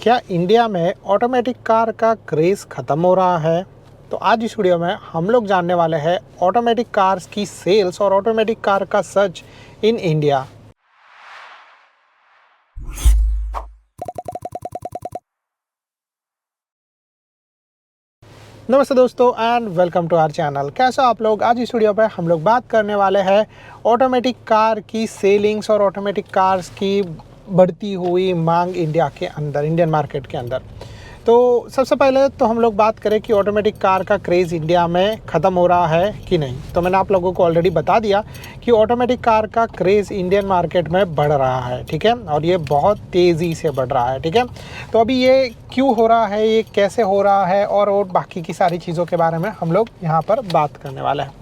क्या इंडिया में automatic car का क्रेज़ ख़त्म हो रहा है? तो आज इस वीडियो में हम लोग जानने वाले हैं ऑटोमेटिक कार्स की सेल्स और ऑटोमेटिक कार का सर्च इन इंडिया। नमस्ते दोस्तों and welcome to our channel. कैसे हो आप लोग? आज इस वीडियो पे हम लोग बात करने वाले हैं ऑटोमेटिक कार की सेलिंग्स और ऑटोमेटिक कार्स की बढ़ती हुई मांग इंडिया के अंदर, इंडियन मार्केट के अंदर। तो सबसे पहले तो हम लोग बात करें कि ऑटोमेटिक कार का क्रेज़ इंडिया में ख़त्म हो रहा है कि नहीं। तो मैंने आप लोगों को ऑलरेडी बता दिया कि ऑटोमेटिक कार का क्रेज़ इंडियन मार्केट में बढ़ रहा है, ठीक है, और ये बहुत तेज़ी से बढ़ रहा है, ठीक है। तो अभी ये क्यों हो रहा है, ये कैसे हो रहा है और बाकी की सारी चीज़ों के बारे में हम लोग यहाँ पर बात करने वाले हैं।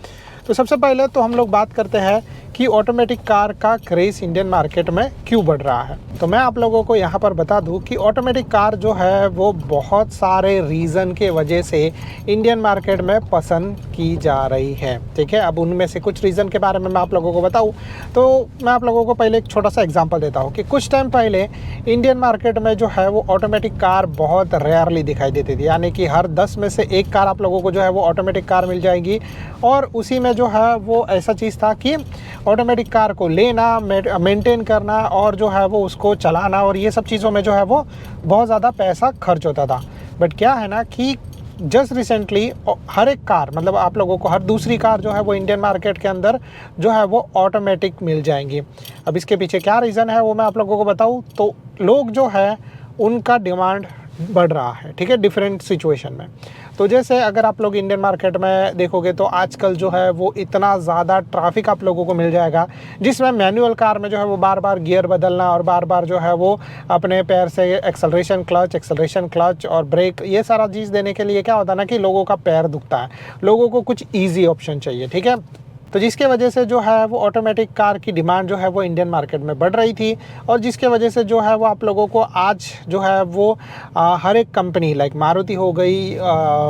तो सबसे पहले तो हम लोग बात करते हैं कि ऑटोमेटिक कार का क्रेज़ इंडियन मार्केट में क्यों बढ़ रहा है। तो मैं आप लोगों को यहाँ पर बता दूँ कि ऑटोमेटिक कार जो है वो बहुत सारे रीज़न के वजह से इंडियन मार्केट में पसंद की जा रही है, ठीक है। अब उनमें से कुछ रीज़न के बारे में मैं आप लोगों को बताऊँ तो मैं आप लोगों को पहले एक छोटा सा एग्जांपल देता हूँ कि कुछ टाइम पहले इंडियन मार्केट में जो है वो ऑटोमेटिक कार बहुत रेयरली दिखाई देती थी, यानी कि हर 10 में से एक कार आप लोगों को जो है वो ऑटोमेटिक कार मिल जाएगी। और उसी में जो है वो ऐसा चीज़ था कि ऑटोमेटिक कार को लेना, मेंटेन करना और जो है वो उसको चलाना और ये सब चीज़ों में जो है वो बहुत ज़्यादा पैसा खर्च होता था। बट क्या है ना कि जस्ट रिसेंटली हर एक कार, मतलब आप लोगों को हर दूसरी कार जो है वो इंडियन मार्केट के अंदर जो है वो ऑटोमेटिक मिल जाएंगी। अब इसके पीछे क्या रीज़न है वो मैं आप लोगों को बताऊँ तो लोग जो है उनका डिमांड बढ़ रहा है, ठीक है, डिफरेंट सिचुएशन में। तो जैसे अगर आप लोग इंडियन मार्केट में देखोगे तो आजकल जो है वो इतना ज़्यादा ट्रैफिक आप लोगों को मिल जाएगा, जिसमें मैनुअल कार में जो है वो बार बार गियर बदलना और बार बार जो है वो अपने पैर से एक्सेलरेशन क्लच और ब्रेक, ये सारा चीज़ देने के लिए क्या होता है ना कि लोगों का पैर दुखता है, लोगों को कुछ ईजी ऑप्शन चाहिए, ठीक है। तो जिसके वजह से जो है वो ऑटोमेटिक कार की डिमांड जो है वो इंडियन मार्केट में बढ़ रही थी और जिसके वजह से जो है वो आप लोगों को आज जो है वो हर एक कंपनी लाइक मारुति हो गई,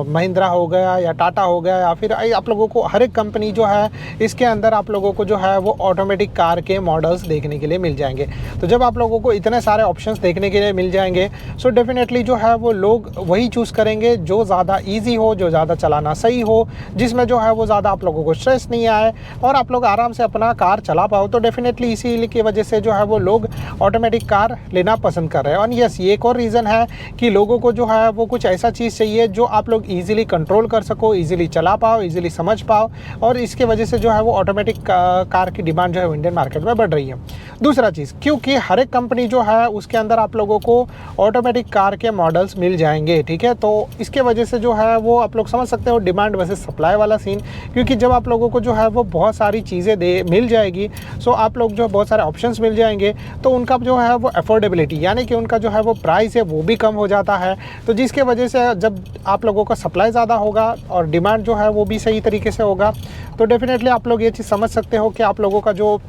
महिंद्रा हो गया या टाटा हो गया या फिर आप लोगों को हर एक कंपनी जो है इसके अंदर आप लोगों को जो है वो ऑटोमेटिक कार के मॉडल्स देखने के लिए मिल जाएंगे। तो जब आप लोगों को इतने सारे ऑप्शंस देखने के लिए मिल जाएंगे सो डेफिनेटली जो है वो लोग वही चूज़ करेंगे जो ज़्यादा ईजी हो, जो ज़्यादा चलाना सही हो, जिसमें जो है वो ज़्यादा आप लोगों को स्ट्रेस नहीं आए और आप लोग आराम से अपना कार चला पाओ। तो डेफिनेटली इसी की वजह से जो है वो लोग ऑटोमेटिक कार लेना पसंद कर रहे हैं। और यस, ये एक और रीज़न है कि लोगों को जो है वो कुछ ऐसा चीज़ चाहिए जो आप लोग ईजिली कंट्रोल कर सको, ईजिली चला पाओ, ईजिली समझ पाओ और इसके वजह से जो है वो ऑटोमेटिक कार की डिमांड जो है वो इंडियन मार्केट में बढ़ रही है। दूसरा चीज़, क्योंकि हर एक कंपनी जो है उसके अंदर आप लोगों को ऑटोमेटिक कार के मॉडल्स मिल जाएंगे, ठीक है। तो इसके वजह से जो है वो आप लोग समझ सकते हो डिमांड वर्सेस सप्लाई वाला सीन, क्योंकि जब आप लोगों को जो है वो बहुत सारी चीज़ें मिल जाएगी सो आप लोग जो बहुत सारे ऑप्शंस मिल जाएंगे तो उनका जो है वो अफोर्डेबिलिटी, यानी कि उनका जो है वो प्राइस है वो भी कम हो जाता है। तो जिसके वजह से जब आप लोगों का सप्लाई ज़्यादा होगा और डिमांड जो है वो भी सही तरीके से होगा तो डेफिनेटली आप लोग ये चीज़ समझ सकते हो कि आप लोगों का जो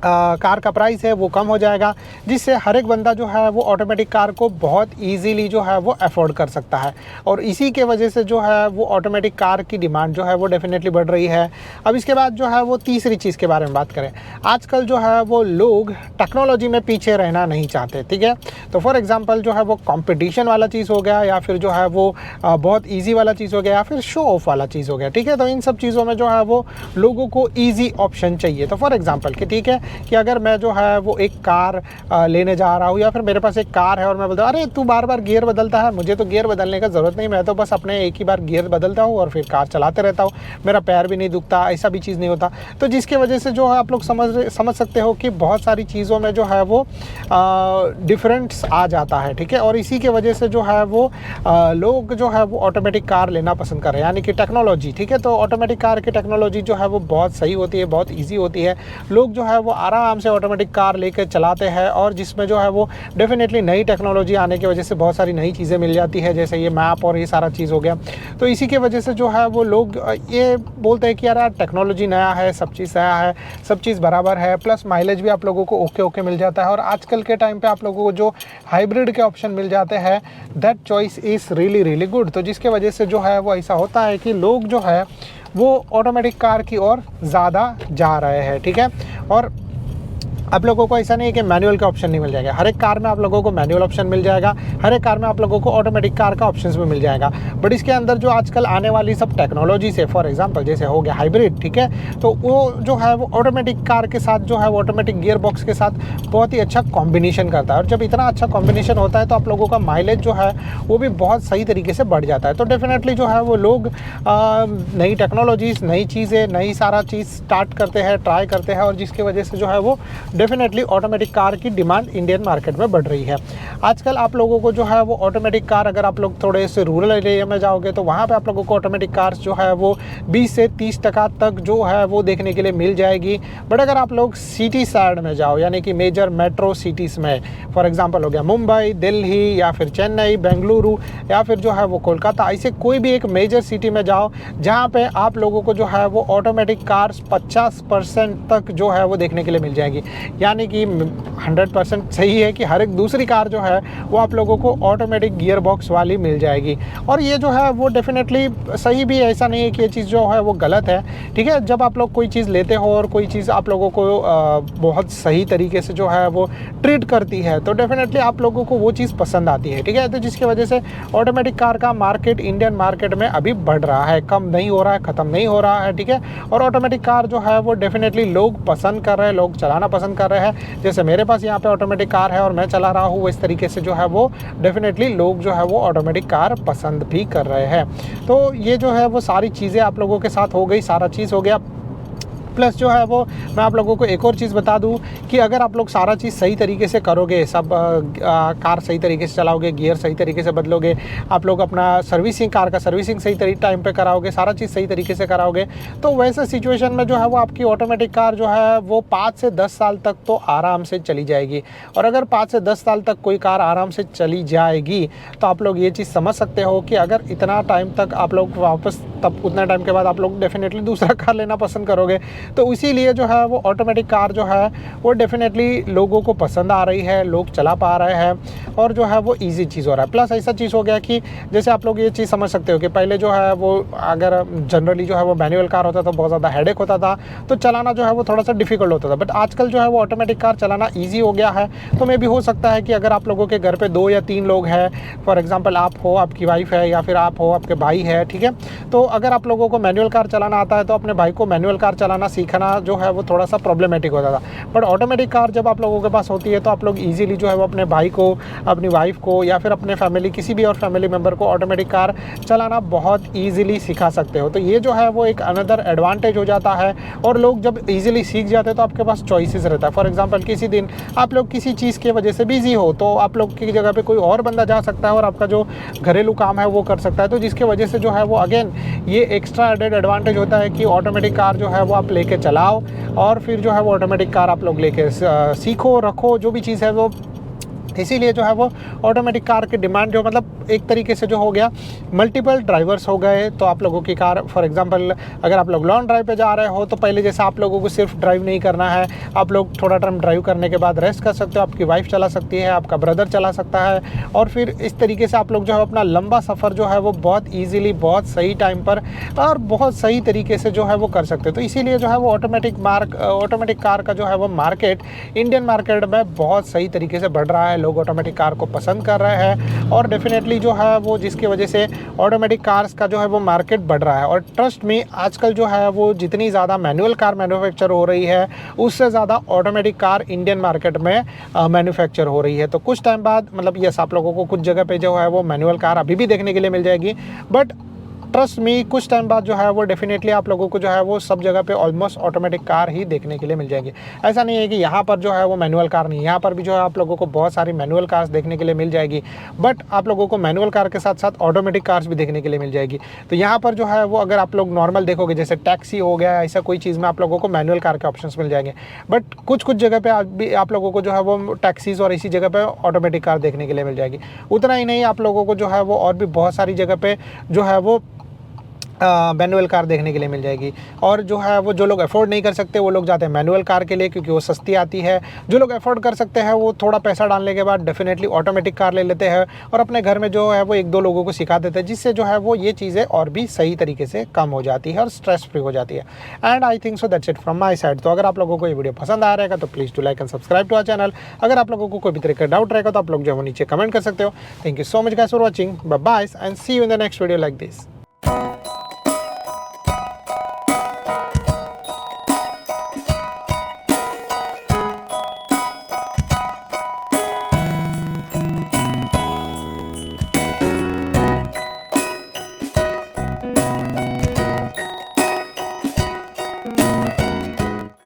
कार का प्राइस है वो कम हो जाएगा, जिससे हर एक बंदा जो है वो ऑटोमेटिक कार को बहुत इजीली जो है वो अफोर्ड कर सकता है और इसी के वजह से जो है वो ऑटोमेटिक कार की डिमांड जो है वो डेफिनेटली बढ़ रही है। अब इसके बाद जो है वो तीसरी चीज़ के बारे में बात करें, आजकल जो है वो लोग टेक्नोलॉजी में पीछे रहना नहीं चाहते, ठीक है। तो फॉर एग्जाम्पल जो है वो कॉम्पिटिशन वाला चीज़ हो गया या फिर जो है वो बहुत ईजी वाला चीज़ हो गया या फिर शो ऑफ वाला चीज़ हो गया, ठीक है। तो इन सब चीज़ों में जो है वो लोगों को ईजी ऑप्शन चाहिए। तो फॉर एग्जाम्पल कि ठीक है कि अगर मैं जो है वो एक कार लेने जा रहा हूँ या फिर मेरे पास एक कार है और मैं बोलता हूँ अरे तू बार बार गियर बदलता है, मुझे तो गियर बदलने का ज़रूरत नहीं, मैं तो बस अपने एक ही बार गियर बदलता हूँ और फिर कार चलाते रहता हूँ, मेरा पैर भी नहीं दुखता, ऐसा भी चीज़ नहीं होता। तो जिसकी वजह से जो है आप लोग समझ सकते हो कि बहुत सारी चीज़ों में जो है वो डिफरेंस आ जाता है, ठीक है। और इसी के वजह से जो है वो लोग जो है वो ऑटोमेटिक कार लेना पसंद कर रहे हैं, यानी कि टेक्नोलॉजी, ठीक है। तो ऑटोमेटिक कार की टेक्नोलॉजी जो है वो बहुत सही होती है, बहुत ईजी होती है, लोग जो है वो आराम से ऑटोमेटिक कार लेकर चलाते हैं और जिसमें जो है वो डेफिनेटली नई टेक्नोलॉजी आने की वजह से बहुत सारी नई चीज़ें मिल जाती है, जैसे ये मैप और ये सारा चीज़ हो गया। तो इसी के वजह से जो है वो लोग ये बोलते हैं कि यार टेक्नोलॉजी नया है, सब चीज़ नया है, सब चीज़ बराबर है, प्लस माइलेज भी आप लोगों को ओके मिल जाता है और आजकल के टाइम पे आप लोगों को जो हाइब्रिड के ऑप्शन मिल जाते हैं that choice is really good. तो जिसके वजह से जो है वो ऐसा होता है कि लोग जो है वो ऑटोमेटिक कार की ओर ज़्यादा जा रहे हैं, ठीक है। और आप लोगों को ऐसा नहीं है कि मैनुअल का ऑप्शन नहीं मिल जाएगा, हर एक कार में आप लोगों को मैनुअल ऑप्शन मिल जाएगा, हर एक कार में आप लोगों को ऑटोमेटिक कार का ऑप्शंस भी मिल जाएगा। बट इसके अंदर जो आजकल आने वाली सब टेक्नोलॉजी से, फॉर एग्जांपल जैसे हो गया हाइब्रिड, ठीक है, तो वो जो है वो ऑटोमेटिक कार के साथ जो है वो ऑटोमेटिक गियर बॉक्स के साथ बहुत ही अच्छा कॉम्बिनेशन करता है। और जब इतना अच्छा कॉम्बिनेशन होता है तो आप लोगों का माइलेज जो है वो भी बहुत सही तरीके से बढ़ जाता है। तो डेफिनेटली जो है वो लोग नई टेक्नोलॉजीज़, नई चीज़ें, नई सारा चीज़ स्टार्ट करते हैं, ट्राई करते हैं, और जिसकी वजह से जो है वो डेफिनेटली ऑटोमेटिक कार की डिमांड इंडियन मार्केट में बढ़ रही है। आजकल आप लोगों को जो है वो ऑटोमेटिक कार, अगर आप लोग थोड़े से रूरल एरिया में जाओगे तो वहाँ पे आप लोगों को ऑटोमेटिक कार्स जो है वो 20 से 30% तक जो है वो देखने के लिए मिल जाएगी। बट अगर आप लोग सिटी साइड में जाओ, यानी कि मेजर मेट्रो सिटीज़ में, फॉर एग्जांपल हो गया मुंबई, दिल्ली, या फिर चेन्नई, बेंगलुरु, या फिर जो है वो कोलकाता, ऐसे कोई भी एक मेजर सिटी में जाओ जहाँ पे आप लोगों को जो है वो ऑटोमेटिक कार्स 50% तक जो है वो देखने के लिए मिल जाएगी। यानी कि 100% सही है कि हर एक दूसरी कार जो है वो आप लोगों को ऑटोमेटिक गियर बॉक्स वाली मिल जाएगी। और ये जो है वो डेफिनेटली सही भी है, ऐसा नहीं है कि ये चीज़ जो है वो गलत है, ठीक है। जब आप लोग कोई चीज़ लेते हो और कोई चीज़ आप लोगों को बहुत सही तरीके से जो है वो ट्रीट करती है तो डेफिनेटली आप लोगों को वो चीज़ पसंद आती है, ठीक है। तो जिसकी वजह से ऑटोमेटिक कार का मार्केट इंडियन मार्केट में अभी बढ़ रहा है, कम नहीं हो रहा है, ख़त्म नहीं हो रहा है, ठीक है। और ऑटोमेटिक कार जो है वो डेफिनेटली लोग पसंद कर रहे हैं, लोग चलाना पसंद कर रहे हैं। जैसे मेरे पास यहाँ पे ऑटोमेटिक कार है और मैं चला रहा हूँ, इस तरीके से जो है वो डेफिनेटली लोग जो है वो ऑटोमेटिक कार पसंद भी कर रहे हैं। तो ये जो है वो सारी चीज़ें आप लोगों के साथ हो गई, सारा चीज़ हो गया। प्लस जो है वो मैं आप लोगों को एक और चीज़ बता दूं कि अगर आप लोग सारा चीज़ सही तरीके से करोगे, सब कार सही तरीके से चलाओगे, गियर सही तरीके से बदलोगे, आप लोग अपना सर्विसिंग, कार का सर्विसिंग सही टाइम पे कराओगे, सारा चीज़ सही तरीके से कराओगे, तो वैसे सिचुएशन में जो है वो आपकी ऑटोमेटिक कार जो है वो 5 से 10 साल तक तो आराम से चली जाएगी। और अगर 5 से 10 साल तक कोई कार आराम से चली जाएगी तो आप लोग ये चीज़ समझ सकते हो कि अगर इतना टाइम तक आप लोग वापस, तब उतना टाइम के बाद आप लोग डेफिनेटली दूसरा कार लेना पसंद करोगे। तो इसीलिए जो है वो ऑटोमेटिक कार जो है वो डेफिनेटली लोगों को पसंद आ रही है, लोग चला पा रहे हैं, और जो है वो इजी चीज़ हो रहा है। प्लस ऐसा चीज़ हो गया कि जैसे आप लोग ये चीज़ समझ सकते हो कि पहले जो है वो अगर जनरली जो है वो मैनुअल कार होता था, बहुत ज़्यादा हेडेक होता था, तो चलाना जो है वो थोड़ा सा डिफिकल्ट होता था। बट आजकल जो है वो ऑटोमेटिक कार चलाना ईजी हो गया है। तो मे भी हो सकता है कि अगर आप लोगों के घर पे 2 या 3 लोग हैं, फॉर एग्जाम्पल आप हो, आपकी वाइफ है, या फिर आप हो, आपके भाई है, ठीक है, तो अगर आप लोगों को मैनुअल कार चलाना आता है तो अपने भाई को मैनुअल कार चलाना सीखना जो है वो थोड़ा सा प्रॉब्लमेटिक होता था। बट ऑटोमेटिक कार जब आप लोगों के पास होती है तो आप लोग इजीली जो है वो अपने भाई को, अपनी वाइफ को, या फिर अपने फैमिली, किसी भी और फैमिली मेम्बर को ऑटोमेटिक कार चलाना बहुत ईजिली सिखा सकते हो। तो ये जो है वो एक अनदर एडवांटेज हो जाता है। और लोग जब ईजिली सीख जाते हैं तो आपके पास चॉइसेस रहता है। फॉर एग्जाम्पल किसी दिन आप लोग किसी चीज़ की वजह से बिजी हो तो आप लोग की जगह पे कोई और बंदा जा सकता है और आपका जो घरेलू काम है वो कर सकता है। तो जिसकी वजह से जो है वो अगेन ये एक्स्ट्रा एडेड एडवांटेज होता है कि ऑटोमेटिक कार जो है वो आप लेके चलाओ, और फिर जो है वो ऑटोमेटिक कार आप लोग लेके सीखो, रखो, जो भी चीज़ है वो। इसीलिए जो है वो ऑटोमेटिक कार की डिमांड जो, मतलब एक तरीके से जो हो गया, मल्टीपल ड्राइवर्स हो गए तो आप लोगों की कार, फॉर एग्जांपल अगर आप लोग लॉन्ग ड्राइव पे जा रहे हो तो पहले जैसा आप लोगों को सिर्फ ड्राइव नहीं करना है, आप लोग थोड़ा टाइम ड्राइव करने के बाद रेस्ट कर सकते हो, आपकी वाइफ चला सकती है, आपका ब्रदर चला सकता है, और फिर इस तरीके से आप लोग जो है अपना लंबा सफ़र जो है वो बहुत ईजिली, बहुत सही टाइम पर और बहुत सही तरीके से जो है वो कर सकते हो। तो इसीलिए जो है वो ऑटोमेटिक कार का जो है वो मार्केट इंडियन मार्केट में बहुत सही तरीके से बढ़ रहा है। लोग ऑटोमेटिक कार को पसंद कर रहे हैं और डेफिनेटली जो है वो जिसकी वजह से ऑटोमेटिक कार्स का जो है वो मार्केट बढ़ रहा है। और ट्रस्ट में आजकल जो है वो जितनी ज़्यादा मैनुअल कार मैन्युफैक्चर हो रही है उससे ज़्यादा ऑटोमेटिक कार इंडियन मार्केट में मैन्युफैक्चर हो रही है। तो कुछ टाइम बाद, मतलब यस, आप लोगों को कुछ जगह पे जो है वो मैनुअल कार अभी भी देखने के लिए मिल जाएगी, बट ट्रस्ट मी कुछ टाइम बाद जो है वो डेफिनेटली आप लोगों को जो है वो सब जगह पे ऑलमोस्ट ऑटोमेटिक कार ही देखने के लिए मिल जाएगी। ऐसा नहीं है कि यहाँ पर जो है वो मैनुअल कार नहीं है, यहाँ पर भी जो है आप लोगों को बहुत सारी मैनुअल कार्स देखने के लिए मिल जाएगी, बट आप लोगों को मैनुअल कार के साथ साथ ऑटोमेटिक कार्स भी देखने के लिए मिल जाएगी। तो यहाँ पर जो है वो अगर आप लोग नॉर्मल देखोगे, जैसे टैक्सी हो गया, ऐसा कोई चीज़ में आप लोगों को मैनुअल कार के ऑप्शंस मिल जाएंगे, बट कुछ जगह पे आप लोगों को जो है वो टैक्सीज़ और इसी जगह पे ऑटोमेटिक कार देखने के लिए मिल जाएगी। उतना ही नहीं, आप लोगों को जो है वो और भी बहुत सारी जगह पे जो है वो मैनुअल कार देखने के लिए मिल जाएगी। और जो है वो जो लोग अफोर्ड नहीं कर सकते वो लोग जाते हैं मैनुअल कार के लिए, क्योंकि वो सस्ती आती है। जो लोग अफोर्ड कर सकते हैं वो थोड़ा पैसा डालने के बाद डेफिनेटली ऑटोमेटिक कार ले लेते हैं और अपने घर में जो है वो 1-2 लोगों को सिखा देते हैं, जिससे जो है वो ये चीज़ें और भी सही तरीके से कम हो जाती है और स्ट्रेस फ्री हो जाती है। And I think so that's it from my side. तो अगर आप लोगों को ये वीडियो पसंद आ रहेगा तो please to like and subscribe to our channel. अगर आप लोगों को कोई भी तरह का डाउट रहेगा तो आप लोग जो है वो नीचे कमेंट कर सकते हो। Thank you so much guys for watching, bye bye and see you in the next video like this.